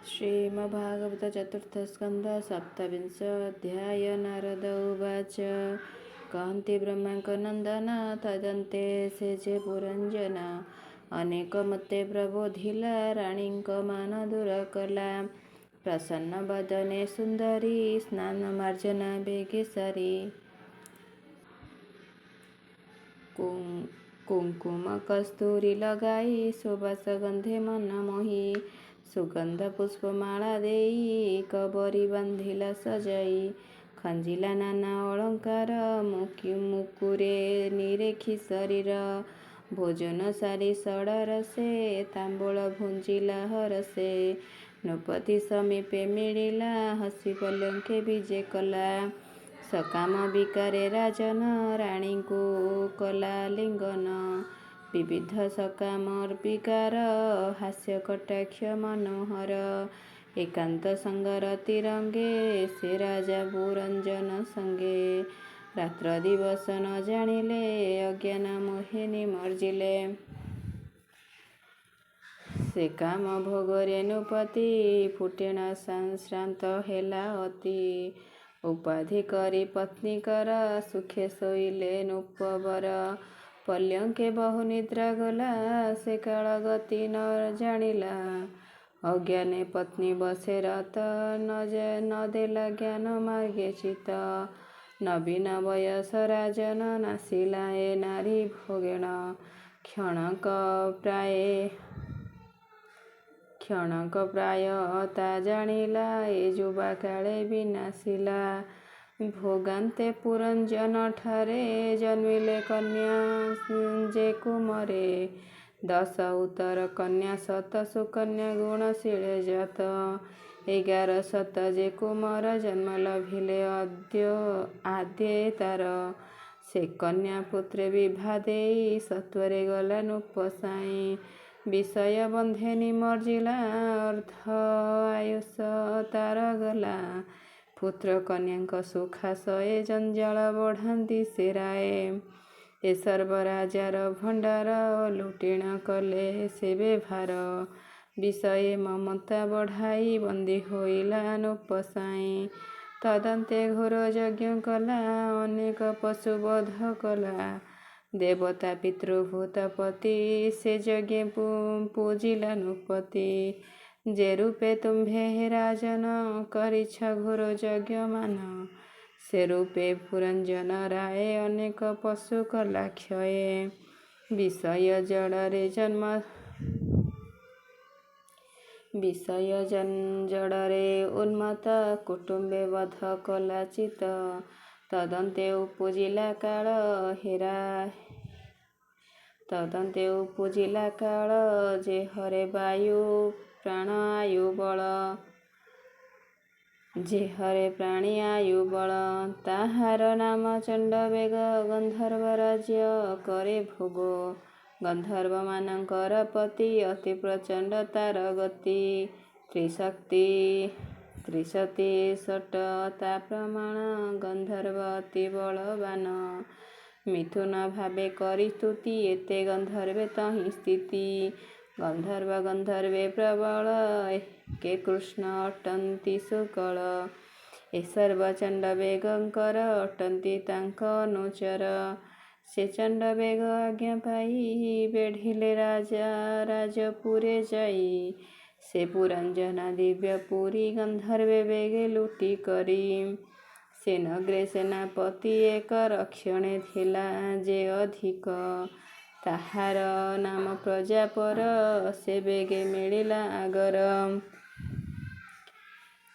श्रीमद्भागवत चतुर्थस्कन्ध सप्तविंशोऽध्याय नारद उवाच कहन्ति ब्रह्माङ्कनन्दन तदन्ते सेजे पुरञ्जन अनेक मते प्रबोधिला राणीଙ୍କ ମାନ ଦୂର କଲା ପ୍ରସନ୍ନ ବଦନେ ସୁନ୍ଦରୀ ସ୍ନାନ ମାର୍ଜନା ବେଗେ ସାରି କୁଙ୍କୁମ କସ୍ତୁରୀ ଲଗାଇ ସୁବାସ ଗନ୍ଧେ ମନ ମୋହି ସୁଗନ୍ଧ ପୁଷ୍ପମାଳା ଦେଇ କବରୀ ବାନ୍ଧିଲା ସଜାଇ ଖଞ୍ଜିଲା ନାନା ଅଳଙ୍କାର ମୁକୁରେ ନିରେଖି ଶରୀର ଭୋଜନ ସାରି ସଡ଼ର ସେ ତାମ୍ବୂଳ ଭୁଞ୍ଜିଲା ହରସେ ନୃପତି ସମୀପେ ମିଳିଲା ହସି ପଲଙ୍କେ ବିଜେ କଲା ସକାମ ବିକାରେ ରାଜନ ରାଣୀଙ୍କୁ କଲା ଲିଙ୍ଗନ ବିବିଧ ସକାମ ବିକାର ହାସ୍ୟ କଟାକ୍ଷ ମନୋହର ଏକାନ୍ତ ସଙ୍ଗର ତିରଙ୍ଗେ ସେ ରାଜା ପୁରଞ୍ଜନ ସଙ୍ଗେ ରାତ୍ର ଦିବସ ନ ଜାଣିଲେ ଅଜ୍ଞାନ ମୋହେ ନିମଜ୍ଜିଲେ ସେ କାମ ଭୋଗରେ ନୃପତି ଫୁଟେଣ ଶ୍ରାନ୍ତ ହେଲା ଅତି ଉପାଧି କରି ପତ୍ନୀକର ସୁଖେ ଶୋଇଲେ ନୃପବର ପଲ୍ୟଙ୍କେ ବହୁ ନିଦ୍ରା ଗଲା ସେ କାଳ ଗତି ନ ଜାଣିଲା ଅଜ୍ଞାନେ ପତ୍ନୀ ବସେ ରତ ନ ଦେଲା ଜ୍ଞାନ ମାର୍ଗେ ଚିତ ନବୀନ ବୟସ ରାଜନ ନାସିଲା ଏ ନାରୀ ଭୋଗେଣ କ୍ଷଣକ ପ୍ରାୟ ତା ଜାଣିଲା ଏ ଯୁବା କାଳେ ବିନାଶିଲା ଭୋଗାନ୍ତେ ପୁରଞ୍ଜନ ଠାରେ ଜନ୍ମିଲେ କନ୍ୟା ଯେ କୁମରେ 10 ଉତ୍ତର କନ୍ୟା ଶତ ସୁକନ୍ୟା ଗୁଣଶୀଳେ ଜାତ 11 ଶତ ଯେ କୁମର ଜନ୍ମ ଲଭିଲେ ଆଦ୍ୟ ତାର ସେ କନ୍ୟା ପୁତ୍ରେ ବିଭା ଦେଇ ସତ୍ୱରେ ଗଲା ନୃପ ସାଇଁ ବିଷୟ ବନ୍ଧେ ନିମଜ୍ଜିଲା ଅର୍ଦ୍ଧ ଆୟୁଷ ତାର ଗଲା ପୁତ୍ର କନ୍ୟାଙ୍କ ସୁଖାଶଏ ଜଞ୍ଜାଳ ବଢ଼ାନ୍ତି ସେ ରାଏ ଏ ସର୍ବରାଜାର ଭଣ୍ଡାର ଲୁଟିଣ କଲେ ସେ ବେଭାର ବିଷୟେ ମମତା ବଢ଼ାଇ ବନ୍ଦୀ ହୋଇଲା ନୃପ ସାଇଁ ତଦନ୍ତେ ଘୋର ଯଜ୍ଞ କଲା ଅନେକ ପଶୁ ବଧ କଲା ଦେବତା ପିତୃଭୂତପତି ସେ ଯଜ୍ଞେ ପୂଜିଲା ନୃପତି ଯେ ରୂପେ ତୁମ୍ଭେ ହେ ରାଜନ କରିଛ ଘୋର ଯଜ୍ଞ ମାନ ସେ ରୂପେ ପୁରଞ୍ଜନ ରାଏ ଅନେକ ପଶୁ କଲା କ୍ଷୟେ ବିଷୟ ଜଡ଼ରେ ଉନ୍ମତ୍ତ କୁଟୁମ୍ବେ ବଧ କଲା ଚିତ ତଦନ୍ତେ ଉପୁଜିଲା କାଳ ଯେ ହରେ ବାୟୁ ପ୍ରାଣ ଆୟୁ ବଳ ଯେ ହରେ ପ୍ରାଣୀ ଆୟୁ ବଳ ତାହାର ନାମ ଚଣ୍ଡବେଗ ଗନ୍ଧର୍ବ ରାଜ୍ୟ କରେ ଭୋଗ ଗନ୍ଧର୍ବମାନଙ୍କର ପତି ଅତି ପ୍ରଚଣ୍ଡ ତାର ଗତି ତ୍ରିଶତି ସଟ ତା ପ୍ରମାଣ ଗନ୍ଧର୍ବ ଅତି ବଳବାନ ମିଥୁନ ଭାବେ କରି ସ୍ତୁତି ଏତେ ଗନ୍ଧର୍ବେ ତହିଁ ସ୍ଥିତି ଗନ୍ଧର୍ବେ ପ୍ରବଳ କେ କୃଷ୍ଣ ଅଟନ୍ତି ସୁକଳ ଏ ସର୍ବ ଚଣ୍ଡବେଗଙ୍କର ଅଟନ୍ତି ତାଙ୍କ ଅନୁଚର ସେ ଚଣ୍ଡବେଗ ଆଜ୍ଞା ପାଇ ବେଢ଼ିଲେ ରାଜପୁରେ ଯାଇ ସେ ପୁରଞ୍ଜନା ଦିବ୍ୟ ପୁରୀ ଗନ୍ଧର୍ବେ ବେଗେ ଲୁଟି କରି ସେ ନଗ୍ରେ ସେନାପତି ଏକ ରକ୍ଷଣେ ଥିଲା ଯେ ଅଧିକ ତାହାର ନାମ ପ୍ରଜାପର ସେ ବେଗେ ମିଳିଲା ଆଗର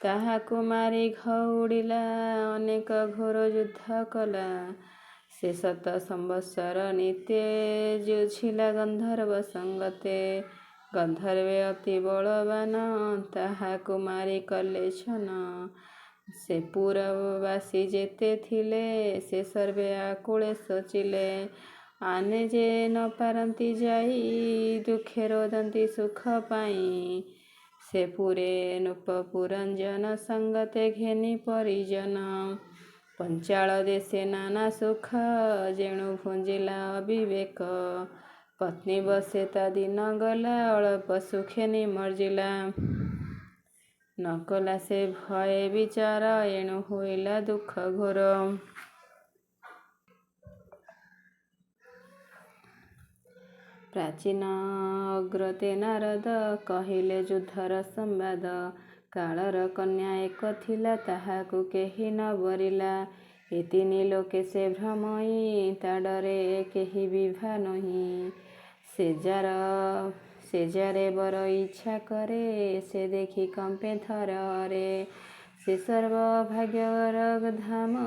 ତାହାକୁ ମାରି ଘଉଡ଼ିଲା ଅନେକ ଘୋର ଯୁଦ୍ଧ କଲା ସେ 7 ସମ୍ବତ୍ସର ନିତ୍ୟ ଯୁଝିଲା ଗନ୍ଧର୍ବ ସଙ୍ଗତେ ଗନ୍ଧର୍ବେ ଅତି ବଳବାନ ତାହାକୁ ମାରି କଲେ ଛନ ସେ ପୁରବାସୀ ଯେତେ ଥିଲେ ସେ ସର୍ବେ ଆକୁଳେ ଶୋଚିଲେ ଆନେ ଯେ ନ ପାରନ୍ତି ଯାଇ ଦୁଃଖେ ରୋଦନ୍ତି ସୁଖ ପାଇଁ ସେ ପୁରେ ନୃପ ପୁରଞ୍ଜନ ସଙ୍ଗତେ ଘେନି ପରିଜନ ପଞ୍ଚାଳ ଦେଶେ ନାନା ସୁଖ ଯେଣୁ ଭୁଞ୍ଜିଲା ଅବିବେକ ପତ୍ନୀ ବସେ ତା ଦିନ ଗଲା ଅଳପ ସୁଖେ ନିମଜ୍ଜିଲା ନ କଲା ସେ ଭୟେ ବିଚାର, ଏଣୁ ହୋଇଲା ଦୁଃଖ ଘୋର। ପ୍ରାଚୀନ ଅଗ୍ରତେ ନାରଦ, କହିଲେ ଯୁଦ୍ଧର ସମ୍ବାଦ। କାଳର କନ୍ୟା ଏକ ଥିଲା, ତାହାକୁ କେହି ନ ବରିଲା। ଏ ତିନି ଲୋକେ ସେ ଭ୍ରମଇ, ତା ଡରେ କେହି ବିଭା ନାହିଁ। ସେ ଯାରେ ବର ଇଚ୍ଛା କରେ, ସେ ଦେଖି କମ୍ପେ ଥରରେ। ସେ ସର୍ବଭାଗ୍ୟର ଧାମ,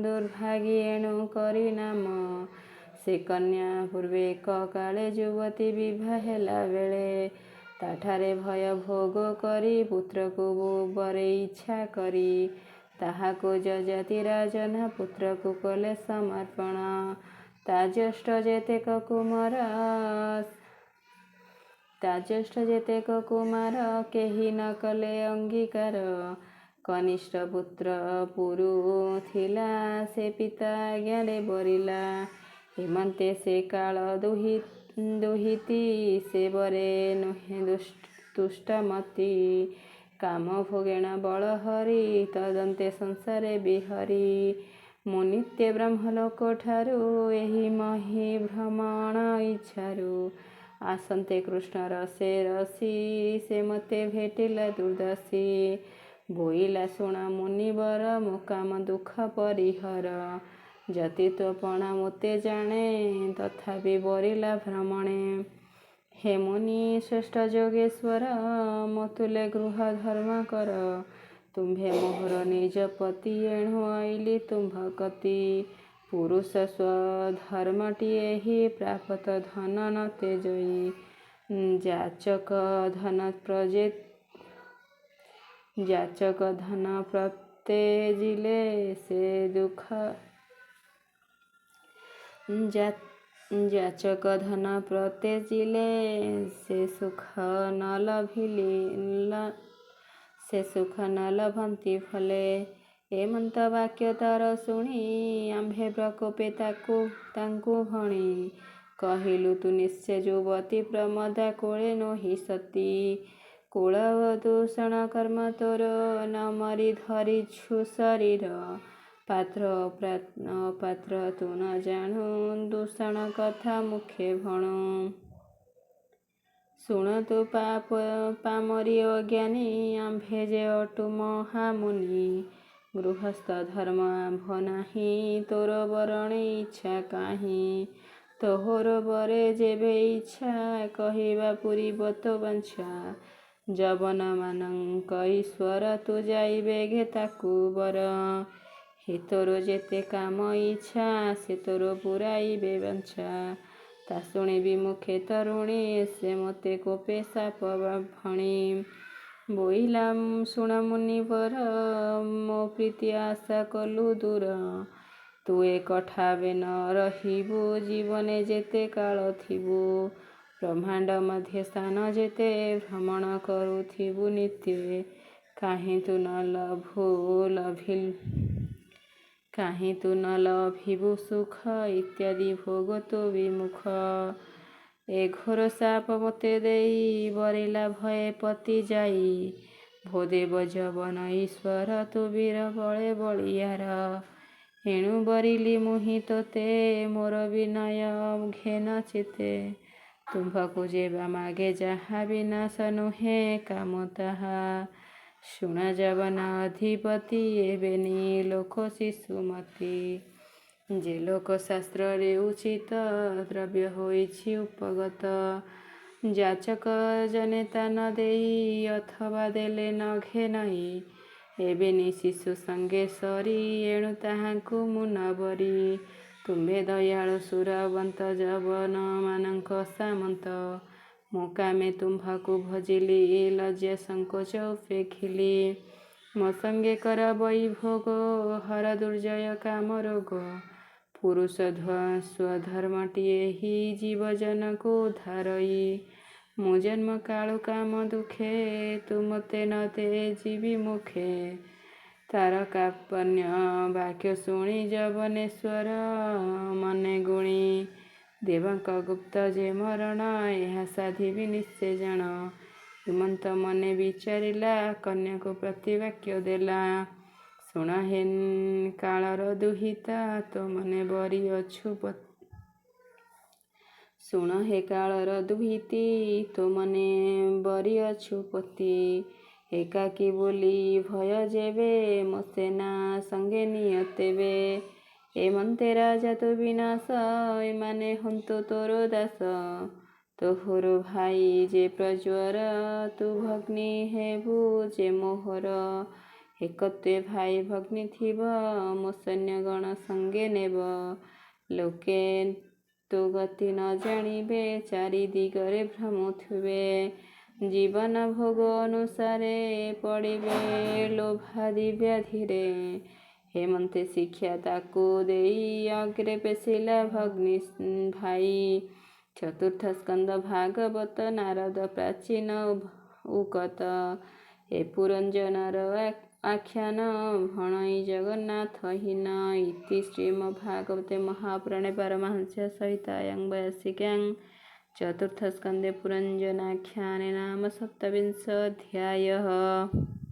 ଦୁର୍ଭାଗୀ ଏଣୁ କରି ନାମ। ସେ କନ୍ୟା ପୂର୍ବେ ଏକ କାଳେ ଯୁବତୀ ବିଭା ହେଲା ବେଳେ, ତାଠାରେ ଭୟ ଭୋଗ କରି ପୁତ୍ରକୁ ବରେ ଇଚ୍ଛା କରି। ତାହାକୁ ଯଯାତି ରାଜନ ପୁତ୍ରକୁ କଲେ ସମର୍ପଣ। ତା ଜ୍ୟେଷ୍ଠ ଯେତେକ କୁମାର କେହି ନ କଲେ ଅଙ୍ଗୀକାର। କନିଷ୍ଠ ପୁତ୍ର ପୁରୁ ଥିଲା, ସେ ପିତା ଆଜ୍ଞାରେ ବରିଲା। ହେମନ୍ତେ ସେ କାଳ ଦୁହିତି, ସେ ବରେ ନୁହେଁ ତୁଷ୍ଟମତି। କାମ ଭୋଗେଣ ବଳହରି, ତଦନ୍ତେ ସଂସାରେ ବିହରି। ମୁଁ ନିତ୍ୟ ବ୍ରହ୍ମଲୋକଠାରୁ, ଏହି ମହି ଭ୍ରମଣ ଇଚ୍ଛାରୁ। ଆସନ୍ତେ କୃଷ୍ଣର ସେ ରସି, ସେ ମତେ ଭେଟିଲା ଦୁର୍ଦ୍ଦଶୀ। ବୋଇଲା ଶୁଣ ମୁନିବର, ମୋ କାମ ଦୁଃଖ ପରିହର। ଯତି ତୋ ପଣା ମୋତେ ଜାଣେ, ତଥାପି ବରିଲା ଭ୍ରମଣେ। ହେ ମୁନି ଶ୍ରେଷ୍ଠ ଯୋଗେଶ୍ୱର, ମୋ ତୁଲେ ଗୃହ ଧର୍ମ କର। ତୁମ୍ଭେ ମୋହର ନିଜ ପତି, ଏଣୁ ଅଇଲି ତୁମ୍ଭ କତି। ପୁରୁଷ ସ୍ୱଧର୍ମଟି ଏହି, ପ୍ରାପତ ଧନ ନ ତେଜଇ। ଯାଚକ ଧନ ପ୍ରତେଜିଲେ, ସେ ସୁଖ ନ ଲଭନ୍ତି ଫଲେ। ଏମନ୍ତ ବାକ୍ୟ ତାର ଶୁଣି, ଆମ୍ଭେ ପ୍ରକୋପେ ତାଙ୍କୁ ଭଣି। କହିଲୁ ତୁ ନିଶ୍ଚେ ଯୁବତୀ ପ୍ରମଦା, କୋଳେ ନୋହି ସତୀ। କୁଳ ଦୂଷଣ କର୍ମ ତୋର, ନ ମରି ଧରିଛୁ ଶରୀର। ପାତ୍ର ଅପାତ୍ର ତୁ ନ ଜାଣୁ, ଦୂଷଣ କଥା ମୁଖେ ଭଣୁ। ଶୁଣ ତୁ ପାମରି ଅଜ୍ଞାନୀ, ଆମ୍ଭେ ଯେ ଅଟୁ ମହାମୁନି। ଗୃହସ୍ଥ ଧର୍ମ ଆମ୍ଭ ନାହିଁ, ତୋର ବରଣେ ଇଚ୍ଛା କାହିଁ। ତୋହର ବରେ ଯେବେ ଇଚ୍ଛା, କହିବା ପୁରିବ ତୋ ବାଞ୍ଛା। ଯବନ ମାନଙ୍କ ଈଶ୍ୱର, ତୁ ଯାଇ ବେଗେ ତାକୁ ବର। ହେ ତୋର ଯେତେ କାମ ଇଚ୍ଛା, ସେ ତୋର ପୁରାଇବେ ବାଞ୍ଛା। ତା ଶୁଣିବି ମୁଖେ ତରୁଣୀ, ସେ ମୋତେ କୋପେ ଶାପ ଭଣି। ବୋଇଲା ଶୁଣ ମୁନିବର, ମୋ ପ୍ରୀତି ଆଶା କଲୁ ଦୂର। ତୁ ଏକଠାବେ ନ ରହିବୁ, ଜୀବନେ ଯେତେ କାଳ ଥିବୁ। ବ୍ରହ୍ମାଣ୍ଡ ମଧ୍ୟ ସ୍ଥାନ ଯେତେ, ଭ୍ରମଣ କରୁଥିବୁ ନିତ୍ୟେ। କାହିଁ ତୁ ନ ଲଭିବୁ ସୁଖ, ଇତ୍ୟାଦି ଭୋଗ ତୋ ବିମୁଖ। ଏ ଘୋର ଶାପ ମୋତେ ଦେଇ, ବରିଲା ଭୟେ ପତି ଯାଇ। ଭୋ ଦେବ ଯବନ ଈଶ୍ୱର, ତୁ ବୀର ବଳେ ବଳିୟାର। ଏଣୁ ବରିଲି ମୁହିଁ ତୋତେ, ମୋର ବିନୟ ଘେନ ଚିତେ। ତୁମ୍ଭକୁ ଯେବା ମାଗେ ଯାହା, ବିନାଶ ନୁହେଁ କାମ ତାହା। ଶୁଣ ଯବନ ଅଧିପତି, ଏବେନି ଲୋକ ଶିଶୁମତି। ଯେ ଲୋକ ଶାସ୍ତ୍ରରେ ଉଚିତ, ଦ୍ରବ୍ୟ ହୋଇଛି ଉପଗତ। ଯାଚକ ଜନେ ତା ନ ଦେଇ, ଅଥବା ଦେଲେ ନ ଘେନଇ। ଏବେନି ଶିଶୁ ସଙ୍ଗେ ସରି, ଏଣୁ ତାହାଙ୍କୁ ମୁଁ ନ ବରି। ତୁମ୍ଭେ ଦୟାଳୁ ସୁରବନ୍ତ, ଯବନ ମାନଙ୍କ ସାମନ୍ତ। ମୁଁ କାମେ ତୁମ୍ଭକୁ ଭଜିଲି, ଲଜ୍ଜା ସଙ୍କୋଚ ଉପେଖିଲି। ମୋ ସଙ୍ଗେ କର ବୈଭୋଗ, ହର ଦୁର୍ଜୟ କାମ ରୋଗ। ପୁରୁଷ ସ୍ୱଧର୍ମଟି ଏହି, ଜୀବଜନକୁ ଉଦ୍ଧାରଇ। ମୁଁ ଜନ୍ମ କାଳୁ କାମ ଦୁଃଖେ, ତୁ ମୋତେ ନ ତେଜିବି ମୁଖେ। ତାର କାପନ୍ୟ ବାକ୍ୟ ଶୁଣି, ଯବନେଶ୍ୱର ମନେ ଗୁଣି। ଦେବଙ୍କ ଗୁପ୍ତ ଯେ ମରଣ, ଏହା ସାଧିବି ନିଶ୍ଚେ ଜାଣ। ହେମନ୍ତ ମନେ ବିଚାରିଲା କନ୍ୟାକୁ ପ୍ରତିବାକ୍ୟ ଦେଲା। ଶୁଣ ହେ କାଳର ଦୁହିତା ତୋ ମନେ ବରି ଅଛୁ ଶୁଣ ହେ କାଳର ଦୁହିତି ତୋ ମନେ ବରି ଅଛୁ ପତି। ଏକାକୀ ବୋଲି ଭୟ ଯେବେ ମୋ ସେନା ସଙ୍ଗେ ନିଅ ତେବେ। ଏ ମନ୍ତେ ରାଜା ତୋ ବିନାଶ ଏମାନେ ହନ୍ତୁ ତୋର ଦାସ। ତୋହର ଭାଇ ଯେ ପ୍ରଜ୍ୱର ତୁ ଭଗ୍ନୀ ହେବୁ ଯେ ମୋହର। ଏକତ୍ୱେ ଭାଇ ଭଗ୍ନୀ ଥିବ ମୋ ସୈନ୍ୟଗଣ ସଙ୍ଗେ ନେବ। ଲୋକେ ତୋ ଗତି ନ ଜାଣିବେ ଚାରି ଦିଗରେ ଭ୍ରମୁଥିବେ। ଜୀବନ ଭୋଗ ଅନୁସାରେ ପଡ଼ିବେ ଲୋଭାଦି ବ୍ୟାଧିରେ। ହେମନ୍ତେ ଶିକ୍ଷା ତାକୁ ଦେଇ ଅଗ୍ରେ ପେଶିଲା ଭଗ୍ନୀ ଭାଇ। ଚତୁର୍ଥ ସ୍କନ୍ଦ ଭାଗବତ ନାରଦ ପ୍ରାଚୀନ ଉକତ। ଏ ପୁରଞ୍ଜନର ଆଖ୍ୟାନ ଭଣଇ ଜଗନ୍ନାଥ ହୀନ। ଇତି ଶ୍ରୀମଦ୍ଭାଗବତେ ମହାପୁରାଣେ ପାରମହଂସ୍ୟ ସଂହିତାୟାଂ ବୈୟାସିକ୍ୟାଂ ଚତୁର୍ଥ ସ୍କନ୍ଧେ ପୁରଞ୍ଜନାଖ୍ୟାନେ ନାମ ସପ୍ତବିଂଶ ଅଧ୍ୟାୟः।